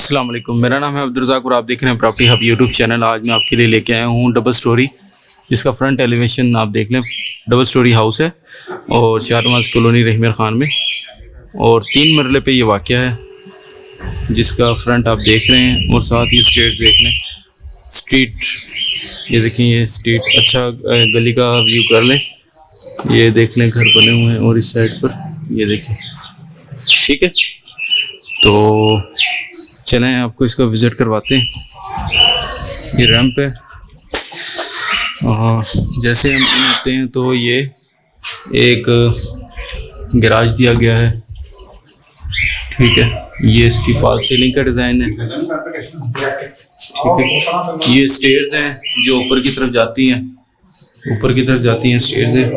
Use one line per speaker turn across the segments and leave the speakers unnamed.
अस्सलाम वालेकुम, मेरा नाम है अब्दुल रज़ाक और आप देख रहे हैं प्रॉपर्टी हब यूट्यूब चैनल। आज मैं आपके लिए लेके आया हूँ डबल स्टोरी, जिसका फ्रंट एलिवेशन आप देख लें। डबल स्टोरी हाउस है और शाहनवाज कॉलोनी रहीमिया खान में, और 3 मरले पे ये वाक़या है, जिसका फ्रंट आप देख रहे हैं। और साथ ही स्ट्रीट देख लें, स्ट्रीट ये देखें, ये स्ट्रीट अच्छा गली का व्यू कर लें। ये देख लें घर बने हुए हैं और इस साइड पर ये देखें, ठीक है। तो चलें आपको इसका विज़िट करवाते हैं। ये रैंप है, और जैसे हम आते हैं तो ये एक गैराज दिया गया है, ठीक है। ये इसकी फॉल सीलिंग का डिज़ाइन है, ठीक है। ये स्टेयर्स हैं जो ऊपर की तरफ जाती हैं, ऊपर की तरफ जाती हैं स्टेयर्स हैं।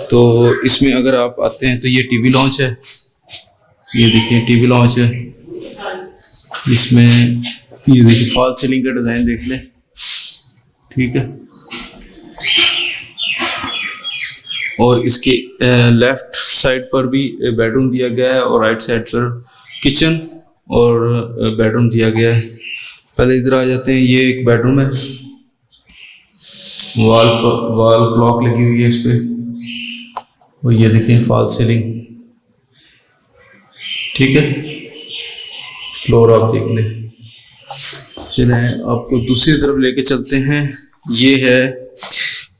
तो इसमें अगर आप आते हैं तो ये टीवी लॉन्च है, ये देखिए टीवी लॉन्च है। इसमें ये देखिए फॉल सीलिंग का डिज़ाइन देख लें, ठीक है। और इसके लेफ्ट साइड पर भी बेडरूम दिया गया है और राइट साइड पर किचन और बेडरूम दिया गया है। पहले इधर आ जाते हैं, ये एक बेडरूम है, वॉल क्लॉक लगी हुई है इस पे, और ये देखें फॉल सीलिंग, ठीक है। फ्लोर आप देख लें। चलें आपको दूसरी तरफ लेके चलते हैं। ये है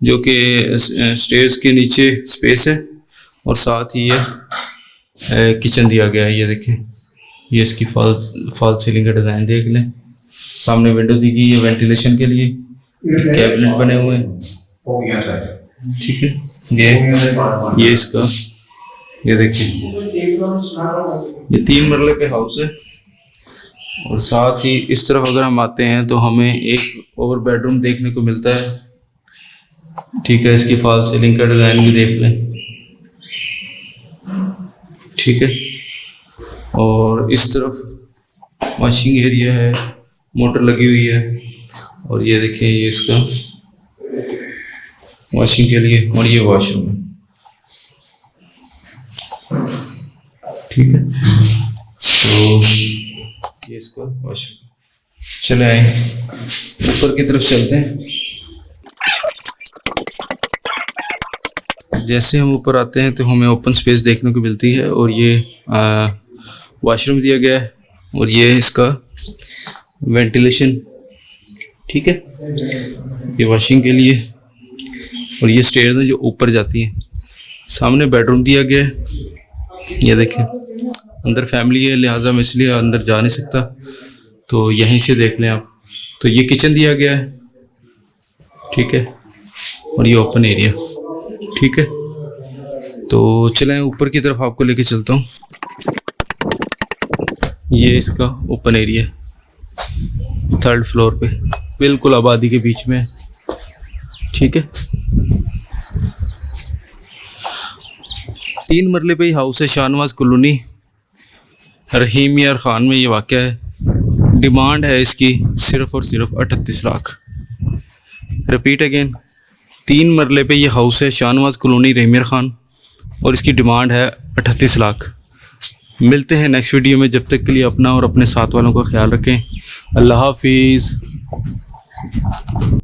जो कि स्टेयर्स के नीचे स्पेस है और साथ ही ये किचन दिया गया है। ये देखें, ये इसकी फॉल सीलिंग का डिज़ाइन देख लें। सामने विंडो दी गई है वेंटिलेशन के लिए, कैबिनेट बने हुए हैं, ठीक है। ये इसका ये देखिए, ये 3 मरले पे हाउस है। और साथ ही इस तरफ अगर हम आते हैं तो हमें एक और बेडरूम देखने को मिलता है, ठीक है। इसकी फॉल सीलिंग का डिज़ाइन भी देख लें, ठीक है। और इस तरफ वॉशिंग एरिया है, मोटर लगी हुई है, और ये देखिए ये इसका वॉशिंग के लिए, और ये वॉशरूम है, ठीक है। तो ये इसका वॉशरूम। चले आए ऊपर की तरफ चलते हैं। जैसे हम ऊपर आते हैं तो हमें ओपन स्पेस देखने को मिलती है, और ये वॉशरूम दिया गया है, और ये इसका वेंटिलेशन, ठीक है। ये वॉशिंग के लिए, और ये स्टेयर्स हैं जो ऊपर जाती हैं। सामने बेडरूम दिया गया है, ये देखें। अंदर फैमिली है, लिहाजा मैं इसलिए अंदर जा नहीं सकता, तो यहीं से देख लें आप। तो ये किचन दिया गया है, ठीक है, और ये ओपन एरिया, ठीक है। तो चलें ऊपर की तरफ आपको लेके चलता हूँ। ये इसका ओपन एरिया, 3rd फ्लोर पे, बिल्कुल आबादी के बीच में, ठीक है। 3 मरले पे ही हाउस है, शाहनवाज कॉलोनी रहीमिया खान में ये वाक़या है। डिमांड है इसकी सिर्फ़ और सिर्फ 38 लाख। रिपीट अगेन, 3 मरले पे ये हाउस है, शाहनवाज कॉलोनी रहीमिया खान, और इसकी डिमांड है 38 लाख। मिलते हैं नेक्स्ट वीडियो में, जब तक के लिए अपना और अपने साथ वालों का ख्याल रखें। अल्लाह हाफिज़।